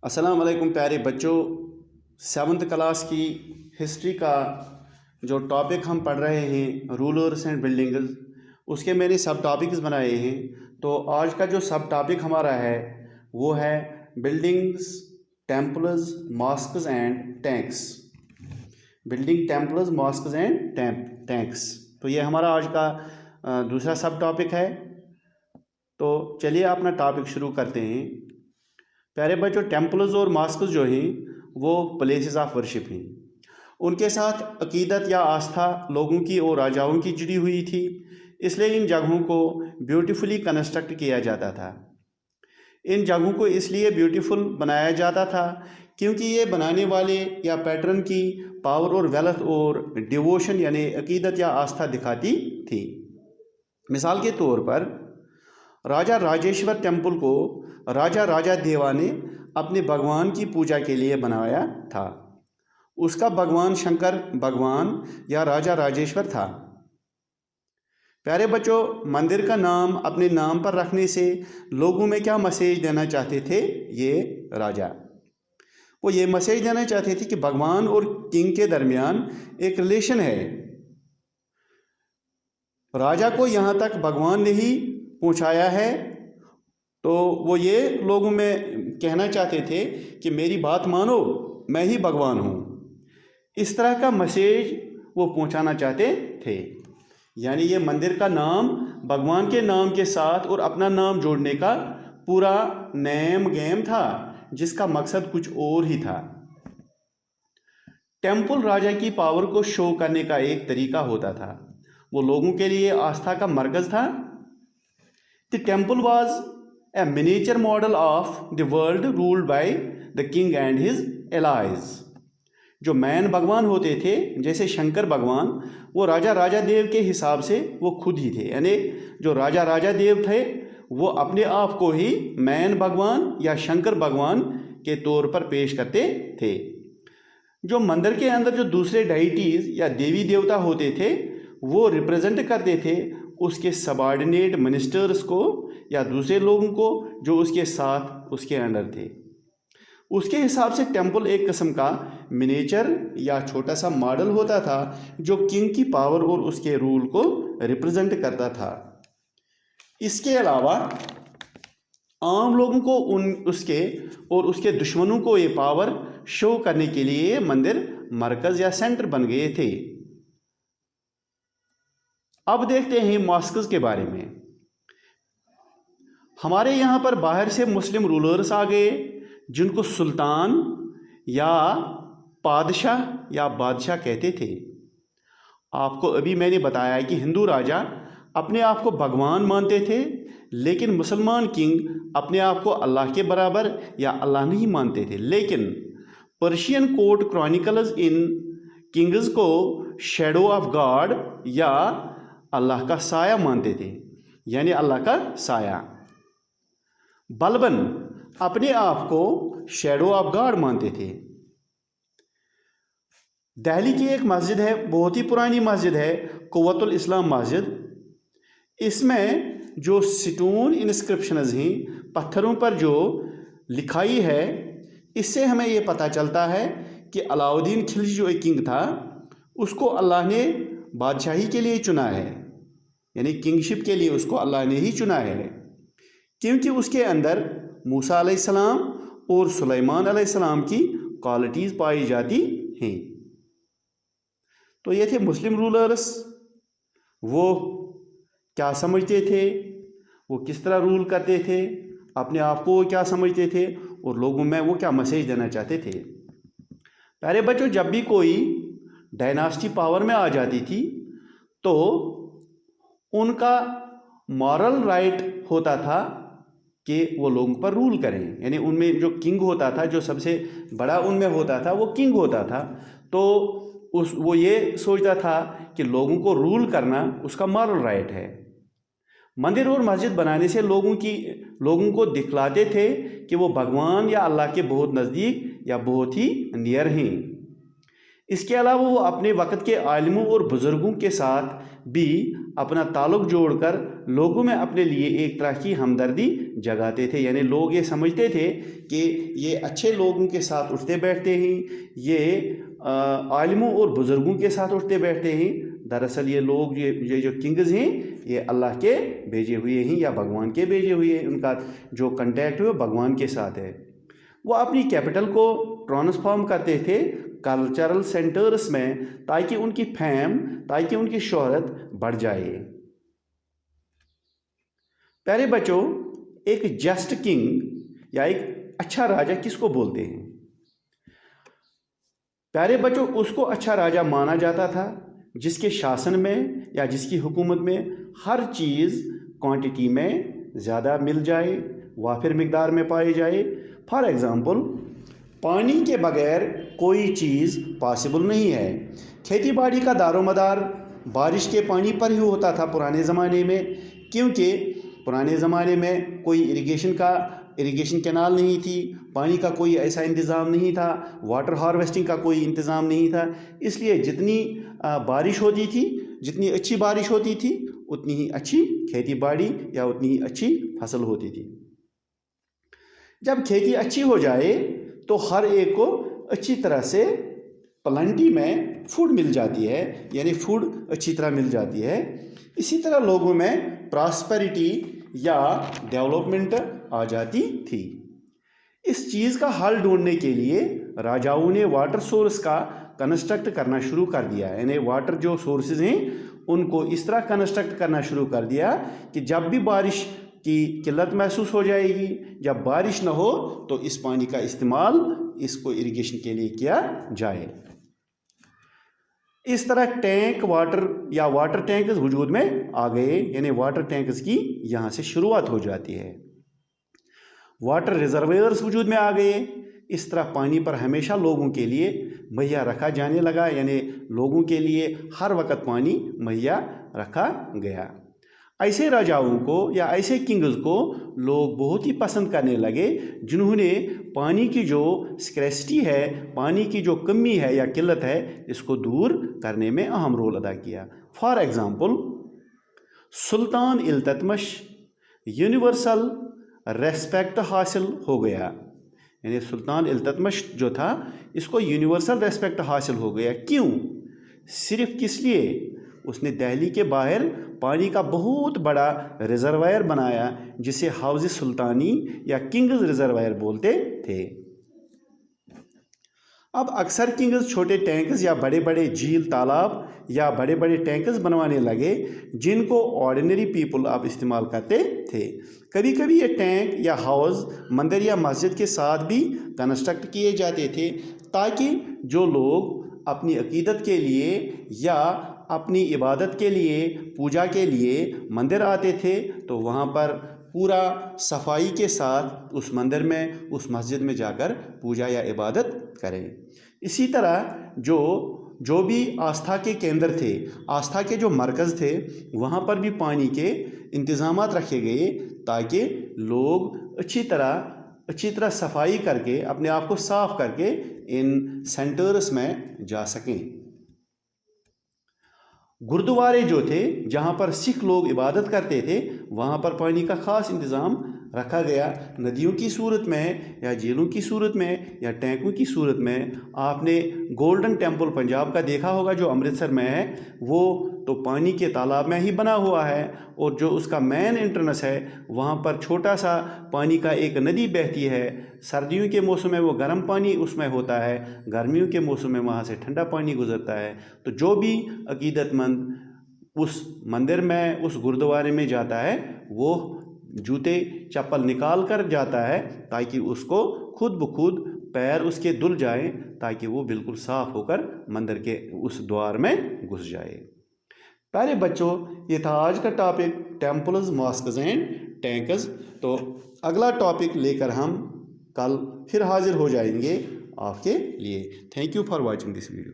अस्सलाम वालेकुम प्यारे बच्चों। सेवन्थ क्लास की हिस्ट्री का जो टॉपिक हम पढ़ रहे हैं रूलर्स एंड बिल्डिंग्स, उसके मैंने सब टॉपिक्स बनाए हैं। तो आज का जो सब टॉपिक हमारा है वो है buildings, temples, mosques and tanks. Building, temples, mosques and tanks. तो ये हमारा आज का दूसरा सब टॉपिक है। तो चलिए अपना टॉपिक शुरू करते हैं। प्यारे बच्चों, टेम्पल्स और मॉस्क्स जो हैं वो प्लेसेस ऑफ वर्शिप हैं। उनके साथ अकीदत या आस्था लोगों की और राजाओं की जुड़ी हुई थी, इसलिए इन जगहों को ब्यूटीफुली कंस्ट्रक्ट किया जाता था। इन जगहों को इसलिए ब्यूटीफुल बनाया जाता था क्योंकि ये बनाने वाले या पैटर्न की पावर और वेल्थ और डिवोशन यानी अकीदत या आस्था दिखाती थी। मिसाल के तौर पर राजा राजेश्वर टेम्पल को राजा राजा देवा ने अपने भगवान की पूजा के लिए बनाया था। उसका भगवान शंकर भगवान या राजा राजेश्वर था। प्यारे बच्चों, मंदिर का नाम अपने नाम पर रखने से लोगों में क्या मैसेज देना चाहते थे ये राजा? वो ये मैसेज देना चाहते थे कि भगवान और किंग के दरमियान एक रिलेशन है। राजा को यहाँ तक भगवान ने ही पहुँचाया है, तो वो ये लोगों में कहना चाहते थे कि मेरी बात मानो, मैं ही भगवान हूँ। इस तरह का मैसेज वो पहुँचाना चाहते थे। यानी ये मंदिर का नाम भगवान के नाम के साथ और अपना नाम जोड़ने का पूरा नेम गेम था, जिसका मकसद कुछ और ही था। टेम्पल राजा की पावर को शो करने का एक तरीका होता था। वो लोगों के लिए आस्था का मरकज था। The temple was a miniature model of the world ruled by the king and his allies. जो मैन भगवान होते थे जैसे शंकर भगवान, वो राजा राजा देव के हिसाब से वो खुद ही थे। यानी जो राजा राजा देव थे वो अपने आप को ही मैन भगवान या शंकर भगवान के तौर पर पेश करते थे। जो मंदिर के अंदर जो दूसरे डाइटीज या देवी देवता होते थे वो रिप्रेजेंट करते थे उसके सबॉर्डिनेट मिनिस्टर्स को या दूसरे लोगों को जो उसके साथ उसके अंडर थे। उसके हिसाब से टेम्पल एक किस्म का मिनिएचर या छोटा सा मॉडल होता था जो किंग की पावर और उसके रूल को रिप्रेजेंट करता था। इसके अलावा आम लोगों को उसके और उसके दुश्मनों को ये पावर शो करने के लिए मंदिर मरकज या सेंटर बन गए थे। अब देखते हैं मॉस्क्स के बारे में। हमारे यहाँ पर बाहर से मुस्लिम रूलर्स आ गए जिनको सुल्तान या पादशाह या बादशाह कहते थे। आपको अभी मैंने बताया कि हिंदू राजा अपने आप को भगवान मानते थे, लेकिन मुसलमान किंग अपने आप को अल्लाह के बराबर या अल्लाह नहीं मानते थे। लेकिन पर्शियन कोर्ट क्रॉनिकल्स इन किंग्स को शैडो ऑफ गॉड या अल्लाह का साया मानते थे, यानी अल्लाह का साया। बलबन अपने आप को शैडो ऑफ गॉड मानते थे। दिल्ली की एक मस्जिद है, बहुत ही पुरानी मस्जिद है, कुव्वतुल इस्लाम मस्जिद। इसमें जो स्टोन इंस्क्रिप्शंस हैं, पत्थरों पर जो लिखाई है, इससे हमें ये पता चलता है कि अलाउद्दीन खिलजी जो एक किंग था उसको अल्लाह ने बादशाही के लिए चुना है, यानी किंगशिप के लिए उसको अल्लाह ने ही चुना है, क्योंकि उसके अंदर मूसा अलैहिस्सलाम और सुलेमान अलैहिस्सलाम की क्वालिटीज़ पाई जाती हैं। तो ये थे मुस्लिम रूलर्स। वो क्या समझते थे, वो किस तरह रूल करते थे, अपने आप को वो क्या समझते थे और लोगों में वो क्या मैसेज देना चाहते थे। प्यारे बच्चों, जब भी कोई डायनास्टी पावर में आ जाती थी तो उनका मॉरल राइट होता था कि वो लोगों पर रूल करें। यानी उनमें जो किंग होता था, जो सबसे बड़ा उनमें होता था, वो किंग होता था। तो वो ये सोचता था कि लोगों को रूल करना उसका मॉरल राइट है। मंदिर और मस्जिद बनाने से लोगों को दिखलाते थे कि वो भगवान या अल्लाह के बहुत नज़दीक या बहुत ही नियर हैं। इसके अलावा वो अपने वक़्त के आलिमों और बुज़ुर्गों के साथ भी अपना ताल्लुक़ जोड़कर लोगों में अपने लिए एक तरह की हमदर्दी जगाते थे। यानी लोग ये समझते थे कि ये अच्छे लोगों के साथ उठते बैठते हैं, ये आलिमों और बुज़ुर्गों के साथ उठते बैठते हैं। दरअसल ये लोग ये जो किंग्स हैं ये अल्लाह के भेजे हुए हैं या भगवान के भेजे हुए हैं। उनका जो कॉन्टैक्ट है वो भगवान के साथ है। वो अपनी कैपिटल को ट्रांसफॉर्म करते थे कल्चरल सेंटर्स में ताकि उनकी फेम, ताकि उनकी शोहरत बढ़ जाए। प्यारे बच्चों, एक जस्ट किंग या एक अच्छा राजा किसको बोलते हैं? प्यारे बच्चों, उसको अच्छा राजा माना जाता था जिसके शासन में या जिसकी हुकूमत में हर चीज़ क्वांटिटी में ज़्यादा मिल जाए, वाफिर मिकदार में पाई जाए। फॉर एग्ज़ाम्पल, पानी के बगैर कोई चीज़ पॉसिबल नहीं है। खेती बाड़ी का दारोमदार बारिश के पानी पर ही होता था पुराने ज़माने में, क्योंकि पुराने ज़माने में कोई इरिगेशन कैनाल नहीं थी, पानी का कोई ऐसा इंतज़ाम नहीं था, वाटर हार्वेस्टिंग का कोई इंतज़ाम नहीं था। इसलिए जितनी बारिश होती थी, जितनी अच्छी बारिश होती थी, उतनी ही अच्छी खेती बाड़ी या उतनी ही अच्छी फसल होती थी। जब खेती अच्छी हो जाए तो हर एक को अच्छी तरह से प्लेंटी में फूड मिल जाती है, यानी फूड अच्छी तरह मिल जाती है। इसी तरह लोगों में प्रॉस्पेरिटी या डेवलपमेंट आ जाती थी। इस चीज़ का हल ढूंढने के लिए राजाओं ने वाटर सोर्स का कंस्ट्रक्ट करना शुरू कर दिया। यानी वाटर जो सोर्सेज हैं उनको इस तरह कंस्ट्रक्ट करना शुरू कर दिया कि जब भी बारिश की किल्लत महसूस हो जाएगी, जब बारिश न हो, तो इस पानी का इस्तेमाल इसको इरिगेशन के लिए किया जाए। इस तरह टैंक वाटर या वाटर टैंक्स वजूद में आ गए। यानी वाटर टैंक्स की यहाँ से शुरुआत हो जाती है। वाटर रिजर्वायर्स वजूद में आ गए। इस तरह पानी पर हमेशा लोगों के लिए मुहैया रखा जाने लगा। यानी लोगों के लिए हर वक्त पानी मुहैया रखा गया। ऐसे राजाओं को या ऐसे किंग्स को लोग बहुत ही पसंद करने लगे जिन्होंने पानी की जो स्कैर्सिटी है, पानी की जो कमी है या किल्लत है, इसको दूर करने में अहम रोल अदा किया। For example, Sultan Iltutmish universal respect हासिल हो गया। यानी सुल्तान इल्तुतमिश जो था, इसको यूनिवर्सल रेस्पेक्ट हासिल हो गया। क्यों? सिर्फ किस लिए? उसने दिल्ली के बाहर पानी का बहुत बड़ा रिजर्वायर बनाया जिसे हाउज़ सुल्तानी या किंग्स रिजर्वायर बोलते थे। अब अक्सर किंग्स छोटे टैंक्स या बड़े बड़े झील, तालाब या बड़े बड़े टैंक्स बनवाने लगे जिनको ऑर्डिनरी पीपल अब इस्तेमाल करते थे। कभी कभी ये टैंक या हाउस मंदिर या मस्जिद के साथ भी कंस्ट्रक्ट किए जाते थे ताकि जो लोग अपनी अकीदत के लिए या अपनी इबादत के लिए, पूजा के लिए मंदिर आते थे तो वहाँ पर पूरा सफाई के साथ उस मंदिर में, उस मस्जिद में जाकर पूजा या इबादत करें। इसी तरह जो भी आस्था के केंद्र थे, आस्था के जो मरकज़ थे, वहाँ पर भी पानी के इंतज़ामात रखे गए ताकि लोग अच्छी तरह सफाई करके, अपने आप को साफ करके इन सेंटर्स में जा सकें। गुरुद्वारे जो थे, जहाँ पर सिख लोग इबादत करते थे, वहाँ पर पानी का ख़ास इंतज़ाम रखा गया। नदियों की सूरत में या झीलों की सूरत में या टैंकों की सूरत में। आपने गोल्डन टेम्पल पंजाब का देखा होगा जो अमृतसर में है, वो तो पानी के तालाब में ही बना हुआ है और जो उसका मेन एंट्रेंस है वहाँ पर छोटा सा पानी का एक नदी बहती है। सर्दियों के मौसम में वो गर्म पानी उसमें होता है, गर्मियों के मौसम में वहाँ से ठंडा पानी गुजरता है। तो जो भी अकीदतमंद उस मंदिर में, उस गुरुद्वारे में जाता है, वो जूते चप्पल निकाल कर जाता है ताकि उसको खुद ब खुद पैर उसके धुल जाएं, ताकि वो बिल्कुल साफ़ होकर मंदिर के उस द्वार में घुस जाए। प्यारे बच्चों, ये था आज का topic, temples, mosques and tanks. तो अगला टॉपिक लेकर हम कल फिर हाजिर हो जाएंगे आपके लिए। Thank you for watching this video.